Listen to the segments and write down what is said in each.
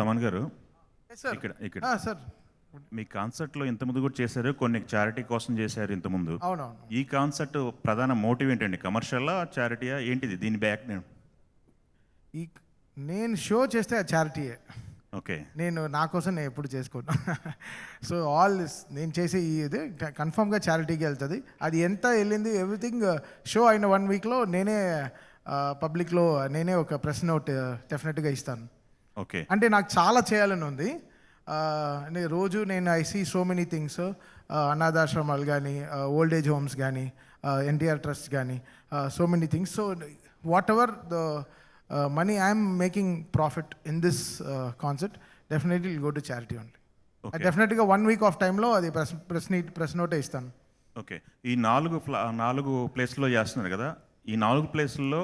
తమన్ గారు సార్ ఇక్కడ ఇక్కడ సార్ మీ కాన్సర్ట్లో ఇంతకుముందు కూడా చేశారు, కొన్ని చారిటీ కోసం చేశారు ఇంతకుముందు. అవునవును. ఈ కాన్సర్ట్ ప్రధాన మోటివ్ ఏంటండి? కమర్షియలా, చారిటీయా, ఏంటిది దీని బ్యాక్? నేను షో చేస్తే ఆ చారిటీయే. ఓకే. నేను నా కోసం నేను ఎప్పుడు చేసుకోను. సో నేను చేసే ఇది కన్ఫామ్గా చారిటీకి వెళ్తుంది. అది ఎంత వెళ్ళింది ఎవ్రీథింగ్ షో అయిన 1 వీక్లో నేనే పబ్లిక్లో నేనే ఒక ప్రెస్ నోట్ డెఫినెట్గా ఇస్తాను. ఓకే. అంటే నాకు చాలా చేయాలని ఉంది. రోజు నేను I see so many things, అనాథాశ్రమాలు కానీ, ఓల్డ్ ఏజ్ హోమ్స్ కానీ, ఎన్టీఆర్ ట్రస్ట్ కానీ, so many things. So whatever the money I am making profit in this concert definitely will go to charity only. Okay. Definitely 1 week of time lo adi press note istanu. Okay. ఈ 4 ప్లేస్లో చేస్తున్నారు కదా, ఈ 4 ప్లేస్లలో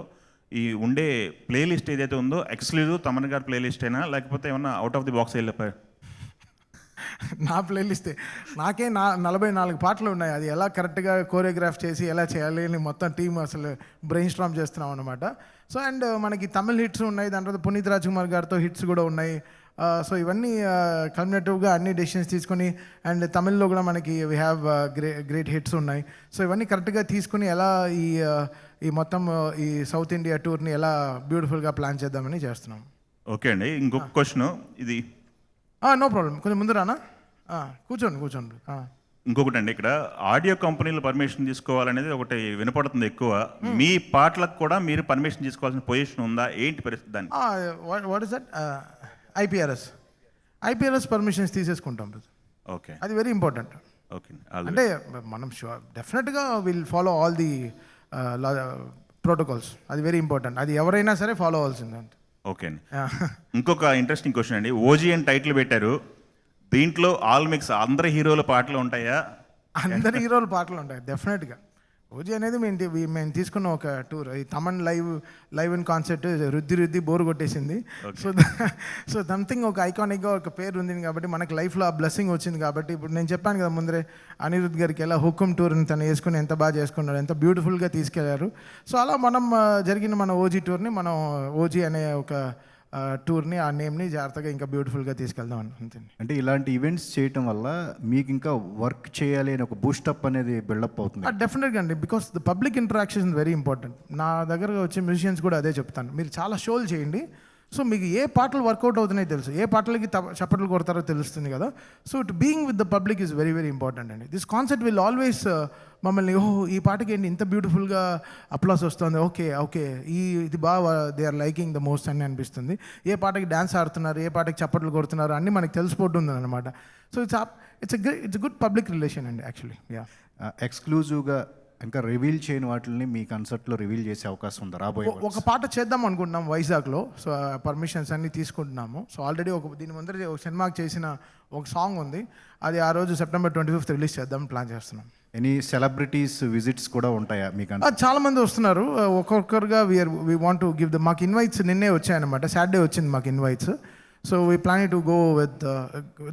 ఈ ఉండే playlist ఏదైతే ఉందో exclusive Thaman గారి ప్లేలిస్ట్ అయినా లేకపోతే ఏమన్నా అవుట్ ఆఫ్ ది బాక్స్ వెళ్ళిపోయి? నా ప్లేలిస్టే. నాకే 44 పాటలు ఉన్నాయి. అది ఎలా కరెక్ట్గా కోరియోగ్రాఫ్ చేసి ఎలా చేయాలి అని మొత్తం టీమ్ అసలు బ్రెయిన్ స్ట్రామ్ చేస్తున్నాం అనమాట. సో అండ్ మనకి తమిళ్ హిట్స్ ఉన్నాయి, దాని తర్వాత పునీత్ రాజ్ కుమార్ గారితో హిట్స్ కూడా ఉన్నాయి. సో ఇవన్నీ కల్మినేటివ్గా అన్ని డెసిషన్స్ తీసుకొని, అండ్ తమిళ్లో కూడా మనకి వీ హ్యావ్ గ్రేట్ హిట్స్ ఉన్నాయి. సో ఇవన్నీ కరెక్ట్గా తీసుకుని ఎలా ఈ మొత్తం ఈ సౌత్ ఇండియా టూర్ని ఎలా బ్యూటిఫుల్గా ప్లాన్ చేద్దామని చేస్తున్నాం. ఓకే అండి. ఇంకొక క్వశ్చన్, ఇది నో ప్రాబ్లం, కొంచెం ముందు రానా? కూర్చోండి. ఇంకొకటి అండి, ఇక్కడ ఆడియో కంపెనీలు పర్మిషన్ తీసుకోవాలనేది ఒకటి వినపడుతుంది ఎక్కువ. మీ పాటలకు కూడా మీరు పర్మిషన్ తీసుకోవాల్సిన పొజిషన్ ఉందా? ఏంటి పరిస్థితి దాన్ని? What is that? IPRS permissions తీసేసుకుంటాం. ఓకే, అది వెరీ ఇంపార్టెంట్. ఓకే. అంటే మనం డెఫినెట్గా will follow all the protocols. అది వెరీ ఇంపార్టెంట్. అది ఎవరైనా సరే ఫాలో అవ్వాల్సిందే. ఓకే అండి. ఇంకొక ఇంట్రెస్టింగ్ క్వశ్చన్ అండి, ఓజీ అని టైటిల్ పెట్టారు, దీంట్లో ఆల్ మిక్స్ అందరి హీరోల పాటలు ఉంటాయా? అందరి హీరోల పాటలు ఉంటాయి డెఫినెట్గా. ఓజీ అనేది మేము తీసుకున్న ఒక టూర్. ఈ తమన్ లైవ్ ఇన్ కాన్సర్ట్ రుద్ది బోర్ కొట్టేసింది. సో సంథింగ్ ఒక ఐకానిక్గా ఒక పేరు ఉంది కాబట్టి మనకు లైఫ్లో ఆ బ్లెస్సింగ్ వచ్చింది కాబట్టి, ఇప్పుడు నేను చెప్పాను కదా ముందరే, అనిరుద్ధ్ గారికి ఎలా హుకుమ్ టూర్ని తను వేసుకుని ఎంత బాగా చేసుకున్నాడు, ఎంత బ్యూటిఫుల్గా తీసుకెళ్లారు. సో అలా మనం జరిగిన మన ఓజీ టూర్ని మనం ఓజీ అనే ఒక టూర్ని, ఆ నేమ్ని జాగ్రత్తగా ఇంకా బ్యూటిఫుల్గా తీసుకెళ్దాం అనుకుంటుంది. అంటే ఇలాంటి ఈవెంట్స్ చేయటం వల్ల మీకు ఇంకా వర్క్ చేయాలి అని ఒక బూస్టప్ అనేది బిల్డప్ అవుతుంది. డెఫినెట్గా అండి, because the public interaction is very important. నా దగ్గర వచ్చే మ్యూజిషియన్స్ కూడా అదే చెప్తాను, మీరు చాలా షోలు చేయండి. సో మీకు ఏ పాటలు వర్కౌట్ అవుతున్నాయో తెలుసు, ఏ పాటలకి చప్పట్లు కొడతారో తెలుస్తుంది కదా. So being with the public is very very important అండి. దిస్ కాన్సెప్ట్ విల్ ఆల్వేస్ మమ్మల్ని, ఈ పాటకి ఏంటి ఇంత బ్యూటిఫుల్గా అప్లాస్ వస్తుంది, ఓకే ఇది బాగా they are liking the most అని అనిపిస్తుంది. ఏ పాటకి డ్యాన్స్ ఆడుతున్నారు, ఏ పాటకి చప్పట్లు కొడుతున్నారు అన్నీ మనకి తెలిసిపోతుంది అనమాట. So it's good public relation అండి యాక్చువల్లీ. ఎక్స్క్లూజివ్గా ఇంకా రివీల్ చేయని వాటిని మీ కన్సర్ట్లో రివీల్ చేసే అవకాశం ఉందా రాబోయే? ఒక పాట చేద్దాం అనుకుంటున్నాం వైజాగ్లో. సో పర్మిషన్స్ అన్నీ తీసుకుంటున్నాము. సో ఆల్రెడీ దీని ముందర ఒక సినిమాకి చేసిన ఒక సాంగ్ ఉంది, అది ఆ రోజు September 25th రిలీజ్ చేద్దాం ప్లాన్ చేస్తున్నాం. ఎనీ సెలబ్రిటీస్ విజిట్స్ కూడా ఉంటాయా మీకు? చాలా మంది వస్తున్నారు, ఒక్కొక్కరుగా వీ వాంట్ టు గివ్ మాకు ఇన్వైట్స్ నిన్నే వచ్చాయన్నమాట. సాటర్డే వచ్చింది మాకు invites. So we plan to go with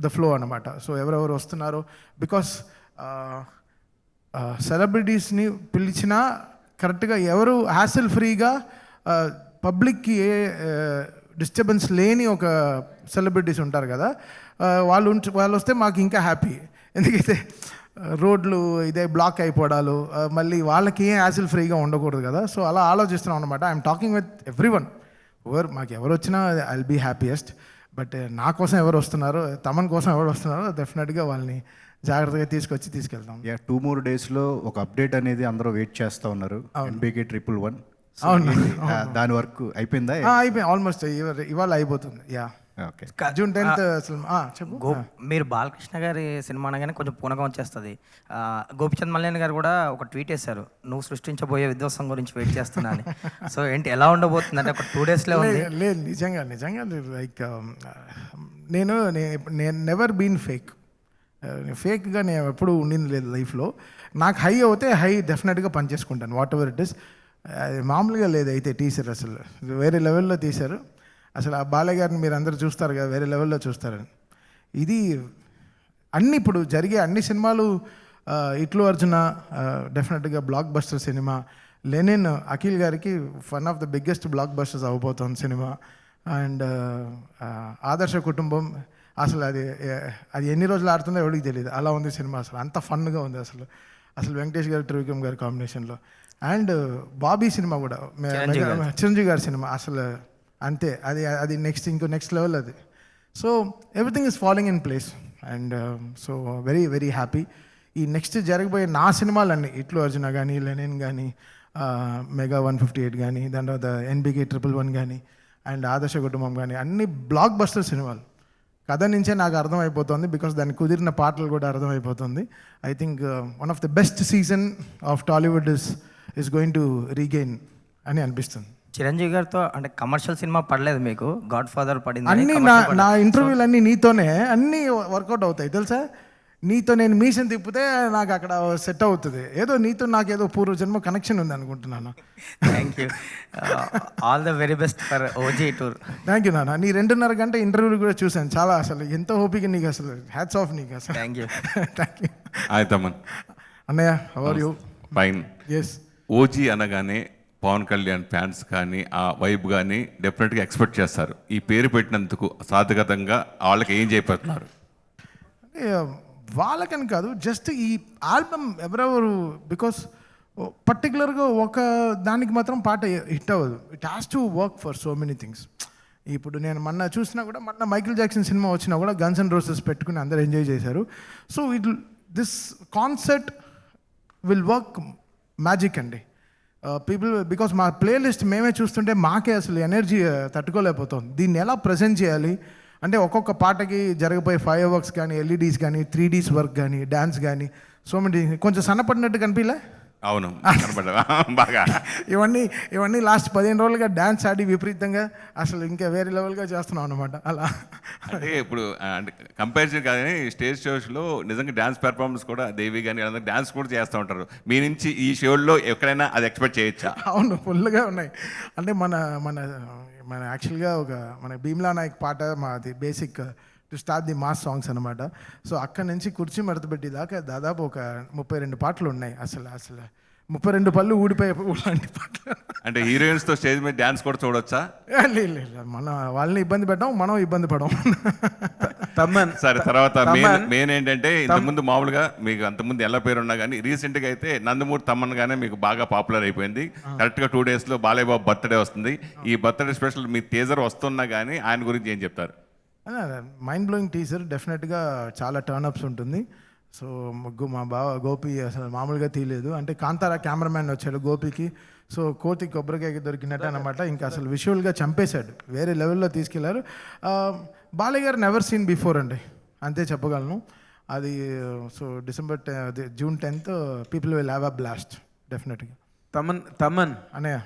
the flow అనమాట. సో ఎవరెవరు వస్తున్నారు, బికాస్ సెలబ్రిటీస్ని పిలిచినా కరెక్ట్గా ఎవరు హ్యాసిల్ ఫ్రీగా పబ్లిక్కి ఏ డిస్టర్బెన్స్ లేని ఒక సెలబ్రిటీస్ ఉంటారు కదా, వాళ్ళు వస్తే మాకు ఇంకా హ్యాపీ. ఎందుకైతే రోడ్లు ఇదే బ్లాక్ అయిపోవడాలు, మళ్ళీ వాళ్ళకి ఏం హ్యాసిల్ ఫ్రీగా ఉండకూడదు కదా. సో అలా ఆలోచిస్తున్నాం అనమాట. I'm talking with everyone. మాకు ఎవరు వచ్చినా I will be happiest. But నా కోసం ఎవరు వస్తున్నారో, తమన్ కోసం ఎవరు వస్తున్నారో డెఫినెట్గా వాళ్ళని జాగ్రత్తగా తీసుకెళ్తాం. 2 more daysలో ఒక అప్డేట్ అనేది అందరూ వెయిట్ చేస్తూ ఉన్నారు, NBK 111. అవును, దాని వర్క్ అయిపోయిందా? అయిపోయింది ఆల్మోస్ట్, ఇవాళ అయిపోతుంది. Okay, June 10th. చెప్పు. మీరు బాలకృష్ణ గారి సినిమా అనగానే కొంచెం పూనకం వచ్చేస్తుంది. గోపిచంద్ మల్లేని గారు కూడా ఒక ట్వీట్ వేశారు, నువ్వు సృష్టించబోయే విధ్వంసం గురించి వెయిట్ చేస్తున్నా అని. సో ఏంటి, ఎలా ఉండబోతుంది అంటే ఒక 2 daysలో ఉంది? లేదు, నిజంగా లైక్ నేను నెవర్ బీన్ ఫేక్గా నేను ఎప్పుడు ఉండింది లేదు లైఫ్లో. నాకు హై అవుతే డెఫినెట్గా పనిచేసుకుంటాను, వాట్ ఎవర్ ఇట్ ఇస్. మామూలుగా లేదు అయితే టీచర్ అసలు వేరే లెవెల్లో తీశారు. అసలు ఆ బాలయ్య గారిని మీరు అందరూ చూస్తారు కదా, వేరే లెవెల్లో చూస్తారని. ఇది ఇప్పుడు జరిగే అన్ని సినిమాలు, ఇట్లు అర్జున డెఫినెట్గా బ్లాక్ బస్టర్ సినిమా, లెనిన్ అఖిల్ గారికి one of the biggest blockbusters అవబోతుంది సినిమా. అండ్ ఆదర్శ కుటుంబం అసలు అది ఎన్ని రోజులు ఆడుతుందో ఎవరికి తెలియదు, అలా ఉంది సినిమా. అసలు అంత ఫన్గా ఉంది అసలు. వెంకటేష్ గారు త్రివిక్రమ్ గారి కాంబినేషన్లో. అండ్ బాబీ సినిమా కూడా చిరంజీవి గారి సినిమా అసలు అంతే. అది నెక్స్ట్ లెవెల్ అది. So everything is following in place. And so very very happy. ఈ నెక్స్ట్ జరగబోయే నా సినిమాలన్నీ ఇట్లు అర్జున కానీ, లెనిన్ కానీ, మెగా 158 కానీ, దాని తర్వాత NBK 111 కానీ, అండ్ ఆదర్శ కుటుంబం కానీ, అన్ని బ్లాక్ బస్టర్ సినిమాలు. కథ నుంచే నాకు అర్థమైపోతుంది, బికాస్ దానికి కుదిరిన పాటలు కూడా అర్థమైపోతుంది. I think one of the best season of Tollywood is going to regain అని అనిపిస్తుంది. చిరంజీవి గారితో అంటే కమర్షియల్ సినిమా పడలేదు మీకు, గాడ్ ఫాదర్ పడింది. అన్నీ నా ఇంటర్వ్యూలు అన్నీ నీతోనే అన్నీ వర్కౌట్ అవుతాయి తెలుసా. నీతో నేను మీషన్ తిప్పితే నాకు అక్కడ సెట్ అవుతుంది. ఏదో నీతో నాకేదో పూర్వజన్మ కనెక్షన్ ఉంది అనుకుంటున్నాను. Thank you. All the very best for OG tour. Thank you నాన్న. నీ 2.5 గంట ఇంటర్వ్యూలు కూడా చూశాను. చాలా అసలు ఎంత ఓపిక నీకు, అసలు హ్యాట్స్ ఆఫ్ నీకు అసలు. Thank you. Thank you. Hi Thaman. అన్నయ్య, how are you? Fine. Yes. OG అనగానే పవన్ కళ్యాణ్ ఫ్యాన్స్ కానీ ఆ వైబ్ కానీ డెఫినెట్గా ఎక్స్పెక్ట్ చేస్తారు. ఈ పేరు పెట్టినందుకు సాధగతంగా వాళ్ళకి ఏం చేయబోతున్నారు? వాళ్ళకని కాదు, జస్ట్ ఈ ఆల్బమ్ ఎవరెవరు, బికాస్ పర్టికులర్గా ఒక దానికి మాత్రం పాట హిట్ అవ్వదు. It has to work for so many things. ఇప్పుడు నేను మొన్న చూసినా కూడా, మొన్న మైకిల్ జాక్సన్ సినిమా వచ్చినా కూడా గన్స్ అండ్ రోసెస్ పెట్టుకుని అందరూ ఎంజాయ్ చేశారు. So this concept will work magic అండి. పీపుల్, బికాస్ మా ప్లేలిస్ట్ మేమే చూస్తుంటే మాకే అసలు ఎనర్జీ తట్టుకోలేకపోతుంది. దీన్ని ఎలా ప్రజెంట్ చేయాలి అంటే, ఒక్కొక్క పాటకి జరగబోయే ఫైర్ వర్క్స్ కానీ, LEDs కానీ, 3Ds వర్క్ కానీ, డ్యాన్స్ కానీ, సో మెనీ. కొంచెం సన్నపడినట్టు కనిపించలే? అవును, బాగా. ఇవన్నీ లాస్ట్ 15 రోజులుగా డ్యాన్స్ ఆడి విపరీతంగా అసలు ఇంకా వేరే లెవెల్గా చేస్తున్నాం అనమాట. అలా అంటే ఇప్పుడు కంపారిజన్ కానీ స్టేజ్ షోస్లో నిజంగా డ్యాన్స్ పెర్ఫార్మెన్స్ కూడా దేవి కానీ అందరూ డ్యాన్స్ కూడా చేస్తూ ఉంటారు. మీ నుంచి ఈ షోల్లో ఎక్కడైనా అది ఎక్స్పెక్ట్ చేయొచ్చా? అవును, ఫుల్గా ఉన్నాయి. అంటే మన యాక్చువల్గా మన భీమ్లా నాయక్ పాట మాది basic to start the mass songs అనమాట. సో అక్కడి నుంచి కుర్చీ మడతపెట్టి దాకా దాదాపు ఒక 32 పాటలు ఉన్నాయి. అసలు 32 పళ్ళు ఊడిపోయే లాంటి పాటలు. అంటే హీరోయిన్స్తో స్టేజ్ మీద డ్యాన్స్ కూడా చూడొచ్చా? లేదు, మనం వాళ్ళని ఇబ్బంది పెట్టాం, మనం ఇబ్బంది పడం. సరే, తర్వాత మెయిన్ ఏంటంటే, ఇంతకుముందు మామూలుగా మీకు అంతకుముందు ఎలా పేరు ఉన్నా కానీ రీసెంట్గా అయితే నందమూరి తమ్మన్ గానే మీకు బాగా పాపులర్ అయిపోయింది. కరెక్ట్గా 2 డేస్లో బాలయ్య బాబు బర్త్డే వస్తుంది. ఈ బర్త్డే స్పెషల్ మీ టీజర్ వస్తున్నా కానీ ఆయన గురించి ఏం చెప్తారు? మైండ్ బ్లోయింగ్ టీజర్, డెఫినెట్గా చాలా టర్న్అప్స్ ఉంటుంది. సో మా బావ గోపి అసలు మామూలుగా తీయలేదు. అంటే కాంతారా కెమెరామ్యాన్ వచ్చాడు గోపికి. సో కోతి కొబ్బరికాయకి దొరికినట్టు అనమాట. ఇంకా అసలు విజువల్గా చంపేశాడు, వేరే లెవెల్లో తీసుకెళ్లారు. బాలయ్య గారు నెవర్ సీన్ బిఫోర్ అండి, అంతే చెప్పగలను. అది so June 10th people will have a blast డెఫినెట్గా. తమన్ అన్నయ్య,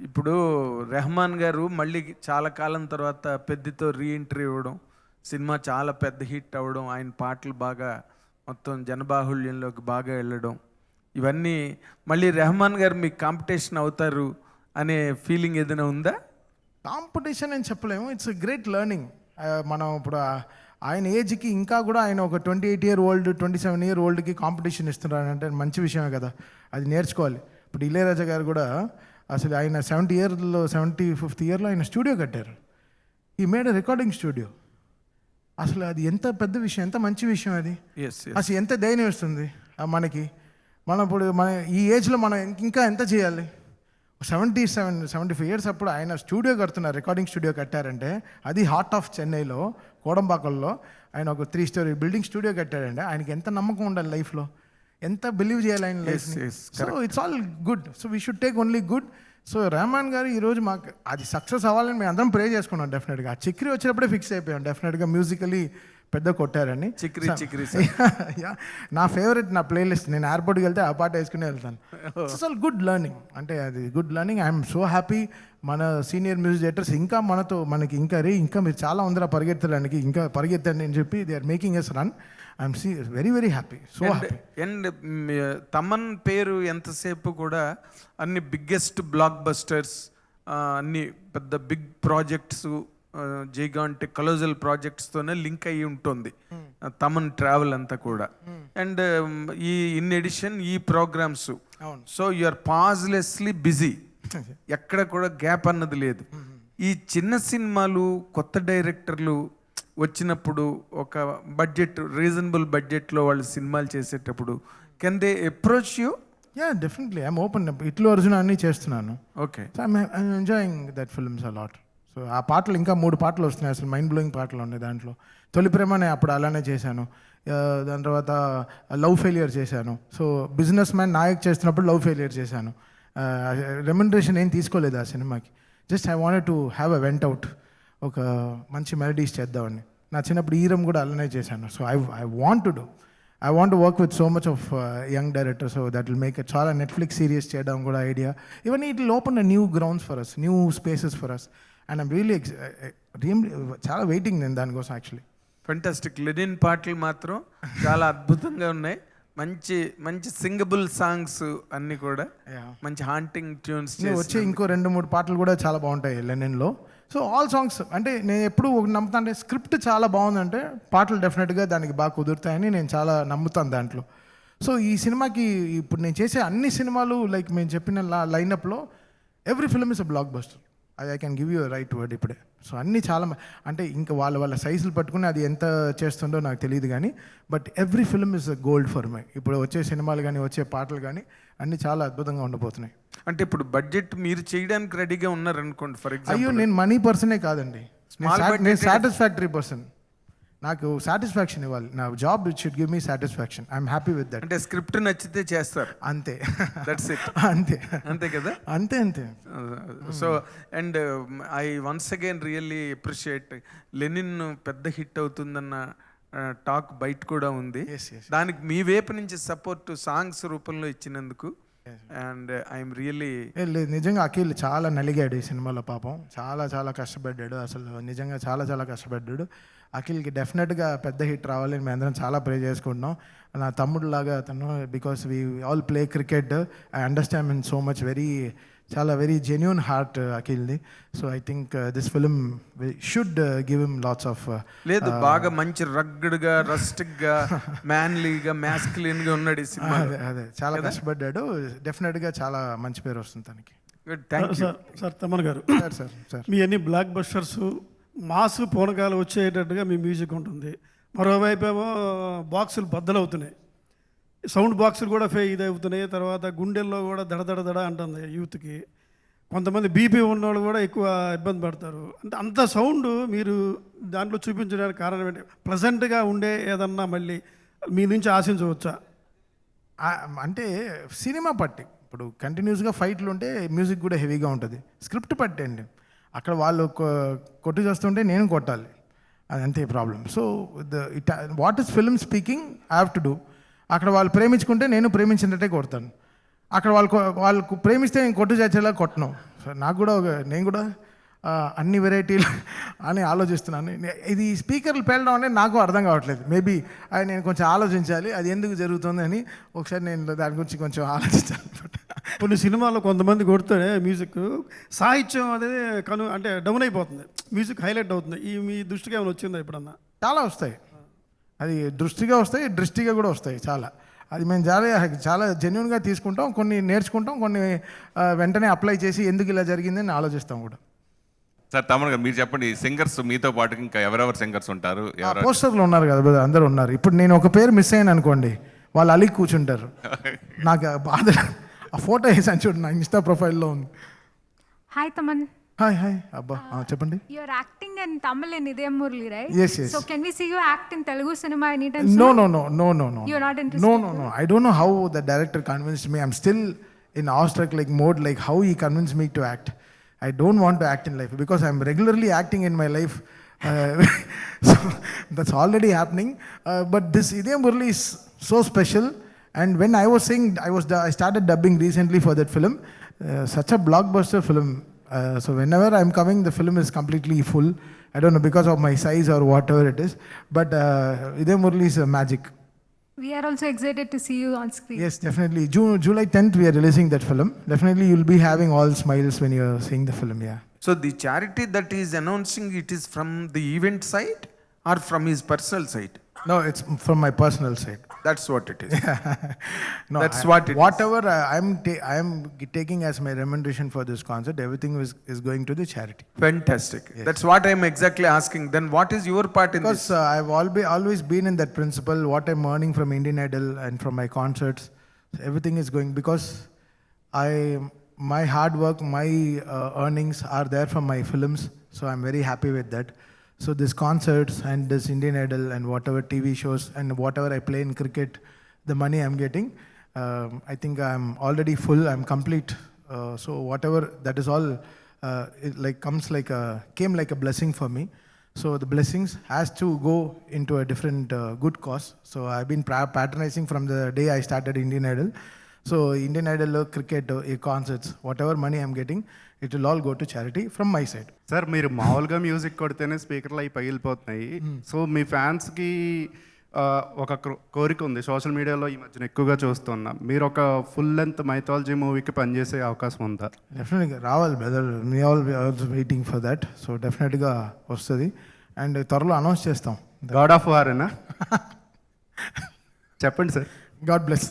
ఇప్పుడు రెహమాన్ గారు మళ్ళీ చాలా కాలం తర్వాత పెద్దతో రీఎంట్రీ ఇవ్వడం, సినిమా చాలా పెద్ద హిట్ అవ్వడం, ఆయన పాటలు బాగా మొత్తం జనబాహుళ్యంలోకి బాగా వెళ్ళడం, ఇవన్నీ మళ్ళీ రెహమాన్ గారు మీకు కాంపిటీషన్ అవుతారు అనే ఫీలింగ్ ఏదైనా ఉందా? కాంపిటీషన్ అని చెప్పలేము, ఇట్స్ గ్రేట్ లెర్నింగ్. మనం ఇప్పుడు ఆయన ఏజ్కి ఇంకా కూడా ఆయన ఒక 28 year old 27 year oldకి కాంపిటీషన్ ఇస్తున్నారంటే మంచి విషయమే కదా, అది నేర్చుకోవాలి. ఇప్పుడు ఇళయరాజా గారు కూడా అసలు ఆయన 75th yearలో ఆయన స్టూడియో కట్టారు. ఈ మేడ్ రికార్డింగ్ స్టూడియో. అసలు అది ఎంత పెద్ద విషయం, ఎంత మంచి విషయం అది. అసలు ఎంత ధైర్యం ఇస్తుంది మనకి. మనం ఇప్పుడు ఈ ఏజ్లో మనం ఇంకా ఎంత చేయాలి? 75 years అప్పుడు ఆయన స్టూడియో కడుతున్నారు, రికార్డింగ్ స్టూడియో కట్టారంటే, అది హార్ట్ ఆఫ్ చెన్నైలో కోడంబాకల్లో ఆయన ఒక 3 story బిల్డింగ్ స్టూడియో కట్టాడంటే ఆయనకి ఎంత నమ్మకం ఉండాలి లైఫ్లో, ఎంత బిలీవ్ చేయాలి ఆయన life. So it's all good. So we should take only good. So Rahman garu ఈరోజు మాకు అది సక్సెస్ అవ్వాలని మేము అందరం ప్రే చేసుకున్నాం. డెఫినెట్గా ఆ చిక్రీ వచ్చినప్పుడే ఫిక్స్ అయిపోయాం, డెఫినెట్గా మ్యూజికలీ పెద్ద కొట్టారని. చిక్రీ నా ఫేవరెట్, నా ప్లేలిస్ట్. నేను ఎయిర్పోర్ట్కి వెళ్తే ఆ పాట వేసుకుని వెళ్తాను. It's all good learning. అంటే అది good learning. I'm so happy. మన సీనియర్ మ్యూజిక్ డైరెక్టర్స్ ఇంకా మనకి ఇంకా మీరు చాలా ఉందిరా పరిగెత్తడానికి, ఇంకా పరిగెత్తండి అని చెప్పి they are making us run. I'm very very happy, so happy. And Thaman పేరు ఎంతసేపు కూడా అన్ని బిగ్గెస్ట్ బ్లాక్ బస్టర్స్, అన్ని పెద్ద బిగ్ ప్రాజెక్ట్స్, జైగాంటిక్ కలోజల్ ప్రాజెక్ట్స్తోనే లింక్ అయ్యి ఉంటుంది తమన్ ట్రావెల్ అంతా కూడా. అండ్ ఇన్ ఎడిషన్ ఈ programmes, so you are pauselessly busy, ఎక్కడ కూడా గ్యాప్ అన్నది లేదు. ఈ చిన్న సినిమాలు కొత్త డైరెక్టర్లు వచ్చినప్పుడు ఒక బడ్జెట్ రీజనబుల్ బడ్జెట్లో వాళ్ళు సినిమాలు చేసేటప్పుడు can they approach you? Yeah definitely I'm open. ఇట్లు అర్జున్ అన్నీ చేస్తున్నాను. Okay. So I'm enjoying that films a lot. So ఆ పాటలు ఇంకా 3 పాటలు వస్తున్నాయి, అసలు మైండ్ బ్లోయింగ్ పాటలు ఉన్నాయి దాంట్లో. తొలి ప్రేమనే అప్పుడు అలానే చేశాను. దాని తర్వాత లవ్ ఫెయిలియర్ చేశాను. సో బిజినెస్ మ్యాన్ నాయక్ చేస్తున్నప్పుడు లవ్ ఫెయిలియర్ చేశాను. రెమ్యునరేషన్ ఏం తీసుకోలేదు ఆ సినిమాకి. Just I wanted to have a went out, ఒక మంచి మెలడీస్ చేద్దామని. నా చిన్నప్పుడు ఈరం కూడా అలానే చేశాను. So I want to do, I want work with so much of young director. So that will make చాలా నెట్ఫ్లిక్స్ సిరీస్ చేయడం కూడా ఐడియా. ఇవన్నీ it will open new grounds for us, new spaces for us. And I'm really చాలా waiting నేను దానికోసం actually. Fantastic. Lenin పాటలు మాత్రం చాలా అద్భుతంగా ఉన్నాయి. మంచి మంచి సింగబుల్ సాంగ్స్ అన్నీ కూడా మంచి హాంటింగ్ ట్యూన్స్. వచ్చే ఇంకో 2-3 పాటలు కూడా చాలా బాగుంటాయి లెనిన్లో. సో ఆల్ సాంగ్స్ అంటే నేను ఎప్పుడు నమ్ముతా అంటే స్క్రిప్ట్ చాలా బాగుందంటే పాటలు డెఫినెట్గా దానికి బాగా కుదురుతాయని నేను చాలా నమ్ముతాను దాంట్లో. సో ఈ సినిమాకి ఇప్పుడు నేను చేసే అన్ని సినిమాలు లైక్ మేము చెప్పిన లైనప్లో every film is a blockbuster. I can give you right word ఇప్పుడే. సో అన్నీ చాలా అంటే ఇంకా వాళ్ళ సైజులు పట్టుకుని అది ఎంత చేస్తుందో నాకు తెలియదు కానీ but every film is a gold for my. ఇప్పుడు వచ్చే సినిమాలు కానీ వచ్చే పాటలు కానీ అన్నీ చాలా అద్భుతంగా ఉండబోతున్నాయి. అంటే ఇప్పుడు బడ్జెట్ మీరు చేయడానికి రెడీగా ఉన్నారనుకోండి ఫర్ ఎగ్జాంపుల్. అయ్యో నేను మనీ పర్సనే కాదండి, నేను సాటిస్ఫాక్టరీ పర్సన్. నాకు సాటిస్ఫాక్షన్ ఇవ్వాలి, నా job it should give me satisfaction. I'm happy with that. అంటే స్క్రిప్ట్ నచ్చితే చేస్తారు అంతే. That's it. అంతే అంతే కదా. అంతే అంతే. So and I once again really appreciate Lenin పెద్ద హిట్ అవుతుందన్న టాక్ బయట కూడా ఉంది. దానికి మీ వైపు నుంచి సపోర్ట్ సాంగ్స్ రూపంలో ఇచ్చినందుకు అండ్ ఐఎమ్ రియల్లీ. లేదు నిజంగా అఖిల్ చాలా నలిగాడు ఈ సినిమాలో పాపం. చాలా చాలా కష్టపడ్డాడు, అసలు నిజంగా చాలా చాలా కష్టపడ్డాడు. అఖిల్కి డెఫినెట్గా పెద్ద హిట్ రావాలని మేము అందరం చాలా ప్రే చేసుకుంటున్నాం. నా తమ్ముడు లాగా అతను, because we all play cricket. I understand in so much చాలా వెరీ జెన్యూన్ హార్ట్ అఖిల్ది. So I think this film should give him lots of. లేదు బాగా మంచి రగ్గడ్గా రస్టిక్గా మ్యాన్లీగా మ్యాస్కులిన్గా ఉన్నాడు ఈ సినిమా. అదే చాలా కష్టపడ్డాడు. డెఫినెట్గా చాలా మంచి పేరు వస్తుంది తనకి. Good, thank you sir. Thaman గారు, సార్ మీ అన్ని బ్లాక్ బస్టర్స్ మాస్ పూనకాలు వచ్చేటట్టుగా మీ మ్యూజిక్ ఉంటుంది. మరోవైపు ఏమో బాక్సులు బద్దలవుతున్నాయి, సౌండ్ బాక్సులు కూడా ఇది అవుతున్నాయి. తర్వాత గుండెల్లో కూడా దడ అంటుంది యూత్కి. కొంతమంది బీపీ ఉన్నవాళ్ళు కూడా ఎక్కువ ఇబ్బంది పడతారు. అంటే అంత సౌండ్ మీరు దాంట్లో చూపించడానికి కారణం ఏంటి? ప్లజెంట్గా ఉండే ఏదన్నా మళ్ళీ మీ నుంచి ఆశించవచ్చా? అంటే సినిమా పట్టి ఇప్పుడు కంటిన్యూస్గా ఫైట్లు ఉంటే మ్యూజిక్ కూడా హెవీగా ఉంటుంది. స్క్రిప్ట్ పట్టండి, అక్కడ వాళ్ళు కొట్టు చేస్తుంటే నేను కొట్టాలి, అదంతే problem. So what is film speaking I have to do. అక్కడ వాళ్ళు ప్రేమించుకుంటే నేను ప్రేమించినట్టే కొడతాను. అక్కడ వాళ్ళకు ప్రేమిస్తే నేను కొట్టు చేసేలా కొట్టను. సో నాకు కూడా నేను కూడా అన్ని వెరైటీలు అని ఆలోచిస్తున్నాను. ఇది స్పీకర్లు పేలడం అనేది నాకు అర్థం కావట్లేదు. మేబీ అది నేను కొంచెం ఆలోచించాలి, అది ఎందుకు జరుగుతుంది అని ఒకసారి నేను దాని గురించి కొంచెం ఆలోచించాలి. కొన్ని సినిమాల్లో కొంతమంది కొడతాడే మ్యూజిక్, సాహిత్యం అనేది అంటే డౌన్ అయిపోతుంది, మ్యూజిక్ హైలైట్ అవుతుంది. మీ దృష్టికి ఏమైనా వచ్చిందా ఎప్పుడన్నా? చాలా వస్తాయి, అది దృష్టిగా వస్తాయి, దృష్టిగా కూడా వస్తాయి చాలా. అది మేము చాలా జెన్యున్గా తీసుకుంటాం, కొన్ని నేర్చుకుంటాం, కొన్ని వెంటనే అప్లై చేసి ఎందుకు ఇలా జరిగిందని ఆలోచిస్తాం కూడా. సార్ తమన్ గారు మీరు చెప్పండి, సింగర్స్ మీతో పాటు ఇంకా ఎవరెవరు సింగర్స్ ఉంటారు? పోస్టర్లు ఉన్నారు కదా బ్రదర్, అందరూ ఉన్నారు. ఇప్పుడు నేను ఒక పేరు మిస్ అయ్యాను అనుకోండి, వాళ్ళు అలిగి కూర్చుంటారు. నాకు బాధ. ఆ ఫోటో వేసాను చూడు, నా ఇన్స్టా ప్రొఫైల్లో ఉంది. హాయ్ తమన్. హాయ్ హాయ్ అబ్బా చెప్పండి. You are acting in Tamil in Idayam Murli, right? Yes, yes. So can we see you act in Telugu cinema anytime soon? No. You are not interested? No. I don't know how the director convinced me. I'm still in awestruck like mode, like how he convinced me to act. I don't want to act in life because I'm regularly acting in my life. So that's already happening. But this Idayam Murli is so special. And when I was saying, I started dubbing recently for that film. Such a blockbuster film. So whenever I'm coming, the film is completely full. I don't know, because of my size or whatever it is. But Idayam Murli is magic. We are also excited to see you on screen. Yes, definitely. July 10th, we are releasing that film. Definitely, you'll be having all smiles when you're seeing the film, yeah. So the charity that he is announcing, it is from the event side or from his personal side? No, it's from my personal side. That's what it is. No, That's what it is. whatever I'm taking as my remuneration for this concert, everything is going to the charity. Fantastic. That's what I'm exactly asking. Then what is your part in Because this? I've always been in that principle. What I'm earning from Indian Idol and from my concerts, everything is going because my hard work, my earnings are there from my films. So I'm very happy with that. So this concerts and this Indian Idol and whatever TV shows and whatever I play in cricket, the money I'm getting, I think I'm already full. I'm complete. So whatever that is all, it like came like a blessing for me. So the blessings has to go into a different good cause. So I've been patronizing from the day I started Indian Idol. So Indian Idol, cricket, concerts, whatever money I'm getting, it will all go to charity from my side. Sir మీరు మామూలుగా music కొడితేనే స్పీకర్లు అవి పగిలిపోతున్నాయి. So మీ ఫ్యాన్స్కి ఒక కోరిక ఉంది, social మీడియాలో ఈ మధ్యన ఎక్కువగా చూస్తున్నాం. మీరు ఒక ఫుల్ లెంత్ మైథాలజీ మూవీకి పనిచేసే అవకాశం ఉందా? డెఫినెట్గా రావాలి బ్రదర్, మీ all waiting for that. So డెఫినెట్గా వస్తుంది అండ్ త్వరలో అనౌన్స్ చేస్తాం. గాడ్ ఆఫ్ వారేనా? చెప్పండి సార్. God bless.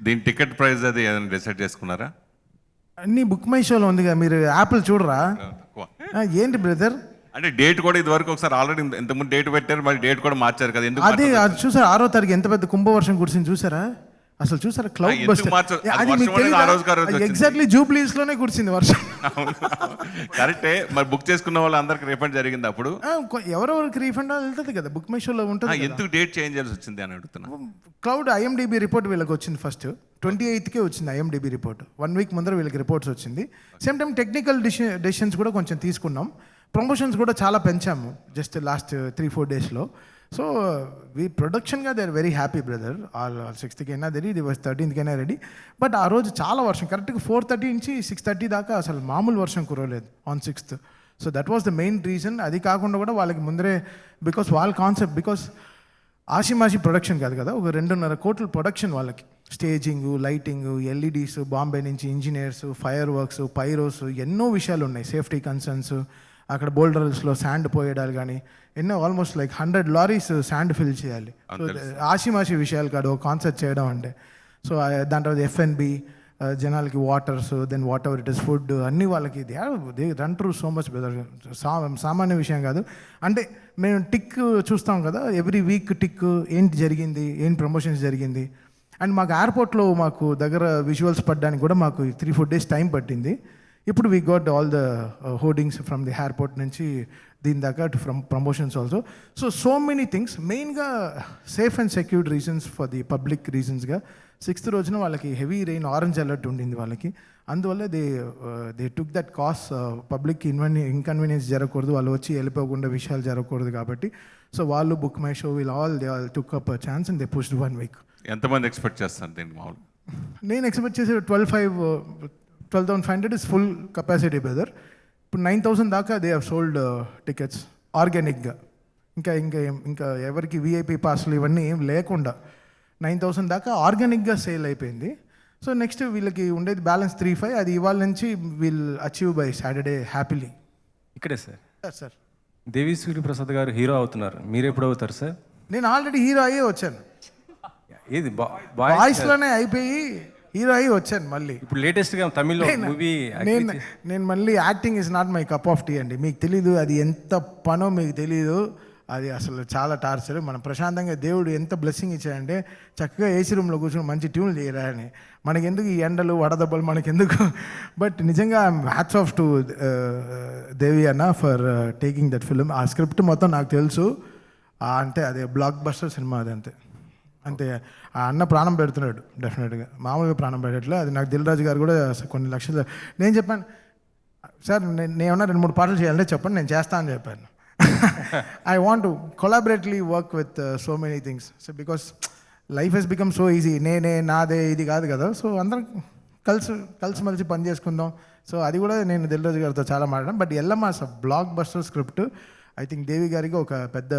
దీని టికెట్ ప్రైస్ అది ఏదైనా డిసైడ్ చేసుకున్నారా? అన్నీ బుక్ మై షోలో ఉందిగా, మీరు యాప్లు చూడరా? తక్కువ. ఏంటి బ్రదర్ అంటే డేట్ కూడా ఇది వరకు ఒకసారి ఆల్రెడీ ఇంతకుముందు డేట్ పెట్టారు, మరి డేట్ కూడా మార్చారు కదా, ఎందుకు అది మార్చారు? అది చూసారా 6వ తారీఖు ఎంత పెద్ద కుంభవర్షం కురిసింది చూసారా? అసలు చూసారా క్లౌడ్ ఎందుకు బస్టర్? మార్చారు? అది అది వర్షం మీకు అనేది ఆ రోజుకి ఆ రోజు తెలియదు. వచ్చింది. ఎగ్జాక్ట్లీ జూబ్లీస్ లోనే కురిసింది వర్షం. కరెక్టే. మరి బుక్ చేసుకున్న వాళ్ళు అందరికి రిఫండ్ జరిగింది అప్పుడు. ఎవరెవరికి రీఫండ్ వెళ్తుంది కదా, బుక్ మై షోలో ఉంటుంది కదా. ఎందుకు డేట్ చేంజ్ చేయాల్సి వచ్చింది అని అడుగుతున్నా. క్లౌడ్ IMDb రిపోర్ట్ వీళ్ళకి వచ్చింది ఫస్ట్ 28కే వచ్చింది IMDb రిపోర్ట్. 1 వీక్ ముందర వీళ్ళకి రిపోర్ట్స్ వచ్చింది. సేమ్ టైం టెక్నికల్ డెసిషన్స్ కూడా కొంచెం తీసుకున్నాం. ప్రమోషన్స్ కూడా చాలా పెంచాము జస్ట్ లాస్ట్ 3-4 డేస్లో. సో వీ ప్రొడక్షన్గా they are very happy brother. All 6th కైనా రెడీ, ఇది 13th కైనా రెడీ. బట్ ఆ రోజు చాలా వర్షం, కరెక్ట్గా 4:30 నుంచి 6:30 దాకా అసలు మామూలు వర్షం కురవలేదు on 6th. So that was the main reason. అది కాకుండా కూడా వాళ్ళకి ముందరే బికాస్ వాళ్ళ కాన్సెప్ట్, బికాస్ ఆషిమాషి ప్రొడక్షన్ కాదు కదా, ఒక 2.5 కోట్ల ప్రొడక్షన్ వాళ్ళకి. స్టేజింగ్, లైటింగ్, LEDs, బాంబే నుంచి ఇంజనీర్స్, ఫైర్ వర్క్స్, పైరోస్, ఎన్నో విషయాలు ఉన్నాయి. సేఫ్టీ కన్సర్న్స్, అక్కడ బోల్డర్స్లో శాండ్ పోయడాలు కానీ ఎన్నో, almost like 100 lorries sand fill చేయాలి. సో ఆషిమాషి విషయాలు కాదు ఒక కాన్సర్ట్ చేయడం అంటే. సో దాని తర్వాత F&B, జనాలకి waters, then whatever it is food, అన్నీ వాళ్ళకి they run through so much brother. సామాన్య విషయం కాదు. అంటే మేము టిక్ చూస్తాం కదా, ఎవ్రీ వీక్ టిక్ ఏంటి జరిగింది, ఏంటి ప్రమోషన్స్ జరిగింది. అండ్ మాకు ఎయిర్పోర్ట్లో మాకు దగ్గర విజువల్స్ పడడానికి కూడా మాకు 3-4 డేస్ టైం పట్టింది. ఇప్పుడు we got all the hoardings from the airport నుంచి దీని దాకా from promotions also. So many things. మెయిన్గా safe and secured reasons for the public రీజన్స్గా 6th రోజున వాళ్ళకి హెవీ రెయిన్, ఆరెంజ్ అలర్ట్ ఉండింది వాళ్ళకి. అందువల్ల they took that cos. Public inconvenience జరగకూడదు, వాళ్ళు వచ్చి వెళ్ళిపోకుండా విషయాలు జరగకూడదు కాబట్టి. సో వాళ్ళు book my show will all they all took up chance and they pushed 1 week. ఎంతమంది ఎక్స్పెక్ట్ చేస్తారు దీన్ని మామూలు? నేను ఎక్స్పెక్ట్ చేసే 12,500 ఇస్ ఫుల్ కెపాసిటీ బ్రదర్. ఇప్పుడు 9,000 దాకా దే హ్యావ్ సోల్డ్ టికెట్స్ ఆర్గానిక్గా. ఇంకా ఎవరికి VIP పాస్లు ఇవన్నీ ఏం లేకుండా 9,000 దాకా ఆర్గానిక్గా సేల్ అయిపోయింది. సో నెక్స్ట్ వీళ్ళకి ఉండేది బ్యాలెన్స్ 3-5, అది ఇవాళ నుంచి will achieve by Saturday happily. ఇక్కడే సార్. సార్ దేవి సూర్యప్రసాద్ గారు హీరో అవుతున్నారు, మీరు ఎప్పుడు అవుతారు సార్? నేను ఆల్రెడీ హీరో అయ్యే వచ్చాను. ఏది వాయిస్లోనే అయిపోయి హీరో అయ్యి వచ్చాను మళ్ళీ. ఇప్పుడు లేటెస్ట్గా తమిళ్లో మూవీ. నేను మళ్ళీ acting is not my cup of tea అండి. మీకు తెలీదు అది ఎంత పనో, మీకు తెలీదు. అది అసలు చాలా టార్చర్. మనం ప్రశాంతంగా దేవుడు ఎంత బ్లెస్సింగ్ ఇచ్చాడంటే చక్కగా ఏసీ రూమ్లో కూర్చొని మంచి ట్యూన్లు చేయరా అని. మనకెందుకు ఈ ఎండలు వడదెబ్బలు మనకెందుకు? బట్ నిజంగా హ్యాట్స్ ఆఫ్ టు దేవి అన్న ఫర్ టేకింగ్ దట్ ఫిలిం. ఆ స్క్రిప్ట్ మొత్తం నాకు తెలుసు. అంటే అదే బ్లాక్ బస్టర్ సినిమా అది. అంతే ఆ అన్న ప్రాణం పెడుతున్నాడు డెఫినెట్గా, మామూలుగా ప్రాణం పెట్టట్లే. అది నాకు దిల్ రాజు గారు కూడా కొన్ని లక్షలు. నేను చెప్పాను సార్, నేను ఏమన్నా 2-3 పాటలు చేయాలంటే చెప్పండి, నేను చేస్తా అని చెప్పాను. I want to collaboratively work with so many things. So because life has become so easy, నేనే నాదే ఇది కాదు కదా. సో అందరం కలిసి పని చేసుకుందాం. సో అది కూడా నేను దిల్ రాజు గారితో చాలా మాట్లాడాను. But Yellamma blockbuster script. I think Devi గారికి ఒక పెద్ద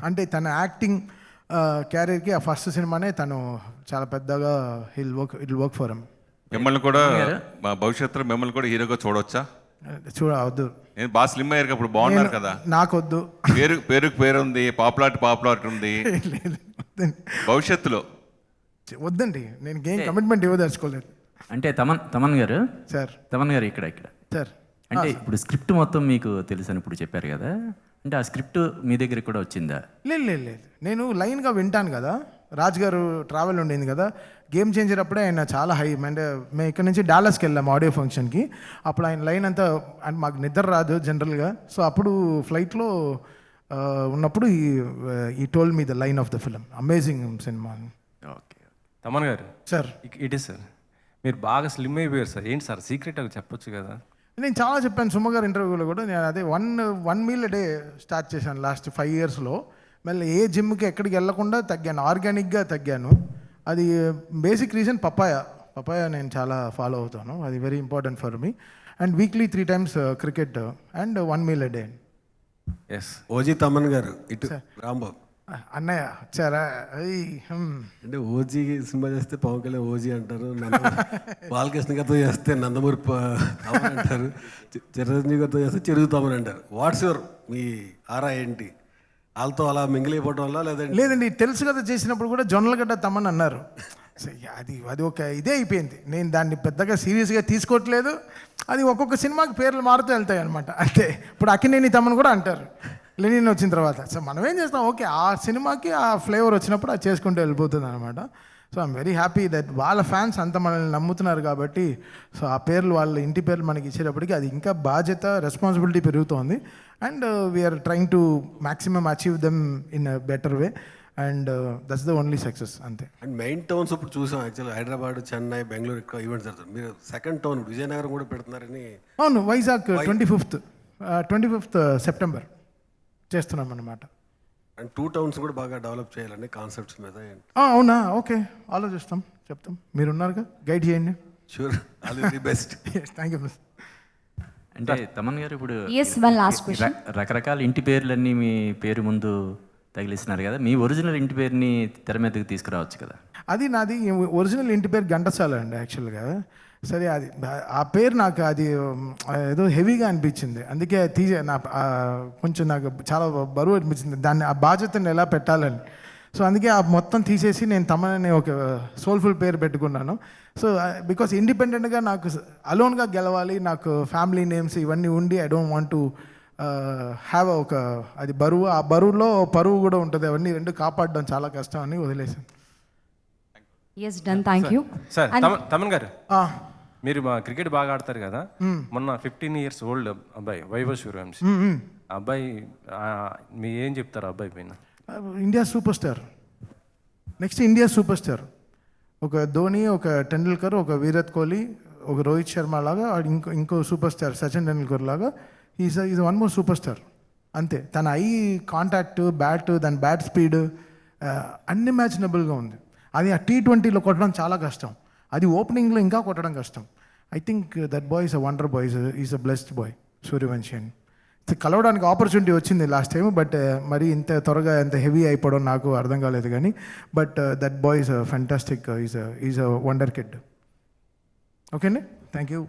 అంటే తన యాక్టింగ్ క్యారియర్కి ఆ ఫస్ట్ సినిమానే తను చాలా పెద్దగా ఇట్ వర్క్ ఫర్ హిమ్. మిమ్మల్ని కూడా మా భవిష్యత్తులో మిమ్మల్ని కూడా హీరోగా చూడవచ్చా? చూడవద్దు, నేను బాగా స్లిమ్ అయ్యారు అప్పుడు బాగున్నారు కదా. నాకొద్దు. పేరు ఉంది, పాపులారిటీ ఉంది. భవిష్యత్తులో వద్దండి, నేను ఏం కమిట్మెంట్ ఇవ్వదలుచుకోలేదు. అంటే తమన్ గారు సార్ ఇక్కడ సార్ అంటే ఇప్పుడు స్క్రిప్ట్ మొత్తం మీకు తెలుసు అని ఇప్పుడు చెప్పారు కదా, అంటే ఆ స్క్రిప్ట్ మీ దగ్గర కూడా వచ్చిందా? లేదు, నేను లైన్గా వింటాను కదా. రాజ్ గారు ట్రావెల్ ఉండింది కదా, గేమ్ చేంజర్ అప్పుడే ఆయన చాలా హై. అంటే మేము ఇక్కడ నుంచి డాలస్కి వెళ్ళాము ఆడియో ఫంక్షన్కి. అప్పుడు ఆయన లైన్ అంతా అంటే మాకు నిద్ర రాదు జనరల్గా. సో అప్పుడు ఫ్లైట్లో ఉన్నప్పుడు ఈ told me the line of the film. Amazing cinema. Okay Thaman గారు సార్, ఇట్ ఈస్ సార్, మీరు బాగా స్లిమ్ అయిపోయారు సార్. ఏంటి సార్ సీక్రెట్ అవి చెప్పొచ్చు కదా. నేను చాలా చెప్పాను సుమ గారు ఇంటర్వ్యూలో కూడా. నేను అదే వన్ మీల్ డే స్టార్ట్ చేశాను లాస్ట్ 5 yearsలో. మళ్ళీ ఏ జిమ్కి ఎక్కడికి వెళ్ళకుండా తగ్గాను, ఆర్గానిక్గా తగ్గాను. అది బేసిక్ రీజన్ పపాయ నేను చాలా ఫాలో అవుతాను. అది very important for me. And weekly 3 times cricket and 1 meal a day. Yes OG Thaman garu ఇటు రాంబాబు అన్నయ్య వచ్చారా? అంటే ఓజీ సినిమా చేస్తే పవన్ కళ్యాణ్ ఓజీ అంటారు, బాలకృష్ణ గారితో చేస్తే నందమూరి తమన్ అంటారు, చిరంజీవి గారితో చేస్తే చెరుగు తమన్ అంటారు. వాట్స్ యువర్ మీ ఆరా ఏంటి? వాళ్ళతో అలా మింగిలిపోవడం వల్ల లేదండి, తెలుసు కదా చేసినప్పుడు కూడా జొన్నలగడ్డ తమ్మని అన్నారు. అది ఒక ఇదే అయిపోయింది. నేను దాన్ని పెద్దగా సీరియస్గా తీసుకోవట్లేదు. అది ఒక్కొక్క సినిమాకి పేర్లు మారుతూ వెళ్తాయి అనమాట. అంతే. ఇప్పుడు అక్కినేని తమ్మని కూడా అంటారు లెనిన్ వచ్చిన తర్వాత. సో మనం ఏం చేస్తాం, ఓకే ఆ సినిమాకి ఆ ఫ్లేవర్ వచ్చినప్పుడు అది చేసుకుంటూ వెళ్ళిపోతుంది అనమాట. So I'm very happy that వాళ్ళ ఫ్యాన్స్ అంత మనల్ని నమ్ముతున్నారు కాబట్టి. సో ఆ పేర్లు వాళ్ళ ఇంటి పేర్లు మనకి ఇచ్చేటప్పటికి అది ఇంకా బాధ్యత, రెస్పాన్సిబిలిటీ పెరుగుతోంది. And we're trying to maximum achieve them in a better way. And that's the only success అంతే. అండ్ మెయిన్ టౌన్స్ ఇప్పుడు చూసాం యాక్చువల్ హైదరాబాద్, చెన్నై, బెంగళూరు ఎక్కువ ఈవెంట్స్ జరుగుతుంది. మీరు సెకండ్ టౌన్ విజయనగరం కూడా పెడుతున్నారని. అవును, వైజాగ్ 25th September చేస్తున్నాం అన్నమాట. అండ్ 2 towns కూడా బాగా డెవలప్ చేయాలని కాన్సెప్ట్స్ మీద. అవునా? ఓకే, ఆలోచిస్తాం, చెప్తాం. మీరున్నారుగా, గైడ్ చేయండి. Sure, all the best. Thank you. అంటే తమన్ గారు ఇప్పుడు లాస్ట్ క్వశ్చన్. రకరకాల ఇంటి పేర్లన్నీ మీ పేరు ముందు తగిలిస్తున్నారు కదా, మీ ఒరిజినల్ ఇంటి పేరుని తెర మీదకి తీసుకురావచ్చు కదా. అది నాది ఒరిజినల్ ఇంటి పేరు ఘంటసాల అండి యాక్చువల్గా. సరే, అది ఆ పేరు నాకు అది ఏదో హెవీగా అనిపించింది, అందుకే కొంచెం నాకు చాలా బరువు అనిపించింది దాన్ని, ఆ బాధ్యతను ఎలా పెట్టాలని. సో అందుకే ఆ మొత్తం తీసేసి నేను తమని ఒక సోల్ఫుల్ పేరు పెట్టుకున్నాను. సో బికాస్ ఇండిపెండెంట్గా నాకు అలోన్గా గెలవాలి, నాకు ఫ్యామిలీ నేమ్స్ ఇవన్నీ ఉండి I don't want to have ఒక అది బరువు, ఆ బరువులో పరువు కూడా ఉంటుంది. అవన్నీ రెండు కాపాడడం చాలా కష్టం అని వదిలేసాను. Yes done, thank you. Sir Thaman garu, మీరు మా క్రికెట్ బాగా ఆడతారు కదా. మొన్న 15 years ఓల్డ్ అబ్బాయి వైభవ్ సూర్యవంశీ అబ్బాయి, మీ ఏం చెప్తారు అబ్బాయి పైన? India super star, next India super star. ఒక ధోని, ఒక టెండూల్కర్, ఒక విరాట్ కోహ్లీ, ఒక రోహిత్ శర్మ లాగా ఇంకో సూపర్ స్టార్ సచిన్ టెండూల్కర్ లాగా ఈజ్ 1 more సూపర్ స్టార్. అంతే. తన ఐ కాంటాక్ట్, బ్యాట్, దాని బ్యాట్ స్పీడ్ అన్ని మ్యాచ్నబుల్గా ఉంది. అది ఆ T20లో కొట్టడం చాలా కష్టం, అది ఓపెనింగ్లో ఇంకా కొట్టడం కష్టం. I think that boy is a wonder boy, is a blessed boy Suryavanshi అని. కలవడానికి ఆపర్చునిటీ వచ్చింది లాస్ట్ టైం, బట్ మరి ఇంత త్వరగా ఎంత హెవీ అయిపోవడం నాకు అర్థం కాలేదు కానీ. But that boy is a fantastic, is a wonder kid. Okay అండి, థ్యాంక్ యూ.